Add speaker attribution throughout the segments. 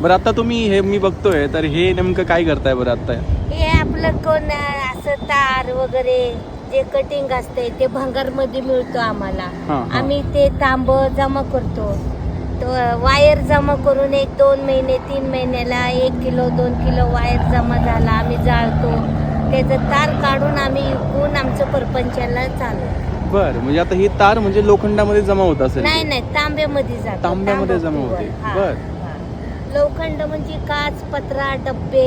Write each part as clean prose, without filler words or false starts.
Speaker 1: बरं आता तुम्ही हे मी बघतोय तर हे नेमकं काय करताय बरं आता?
Speaker 2: हे आपलं कोण असं तार वगैरे जे कटिंग असते ते भंगारमध्ये मिळतो आम्हाला.
Speaker 1: हा.
Speaker 2: आम्ही ते तांब जमा करतो. तो वायर जमा करून 1-2 महिने 3 महिन्याला 1 किलो 2 किलो वायर जमा झाला आम्ही जाळतो. त्याचं तार काढून आम्ही विकून आमचं परपंचाला चालू.
Speaker 1: बर, म्हणजे आता ही तार म्हणजे लोखंडामध्ये जमा होत असेल?
Speaker 2: नाही नाही, तांब्यामध्ये जातो.
Speaker 1: तांब्यामध्ये जमा होते. बर.
Speaker 2: लोखंड म्हणजे काच पत्रा डब्बे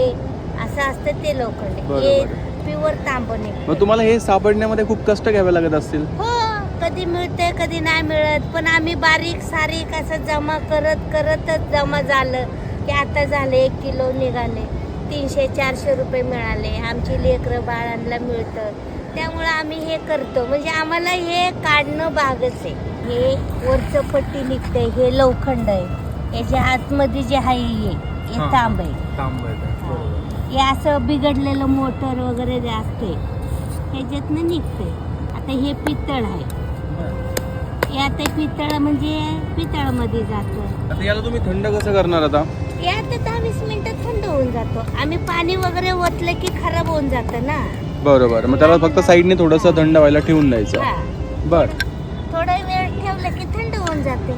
Speaker 2: असं असतं ते लोखंड. हे प्युअर तांब निघतं.
Speaker 1: मग तुम्हाला हे सापडण्यामध्ये खूप कष्ट घ्यावे लागत असतील?
Speaker 2: हो, कधी मिळते कधी नाही मिळत, पण आम्ही बारीक सारीक असं जमा करतच जमा झालं की आता झाले 1 किलो निघाले 300-400 रुपये मिळाले. आमची लेकरं बाळांना मिळतं, त्यामुळं आम्ही हे करतो. म्हणजे आम्हाला हे काढणं भागच आहे. हे वरचं पट्टी निघते हे लोखंड आहे. याच्या आतमध्ये जे आहे हे तांब आहे. हे असं बिघडलेलं मोटर वगैरे जे असते ह्याच्यातनं निघते. आता हे पितळ आहे. हे आता पितळ म्हणजे पितळमध्ये जातं.
Speaker 1: आता याला तुम्ही थंड कसं करणार आता?
Speaker 2: हे आता 10-20 मिनिटं थंड होऊन जातो. आम्ही पाणी वगैरे ओतलं की खराब होऊन जातं ना.
Speaker 1: बरोबर, मग त्याला फक्त साईडने थोडंसं थंड व्हायला ठेवून द्यायचं. बर.
Speaker 2: थोडा वेळ ठेवलं की थंड होऊन जाते.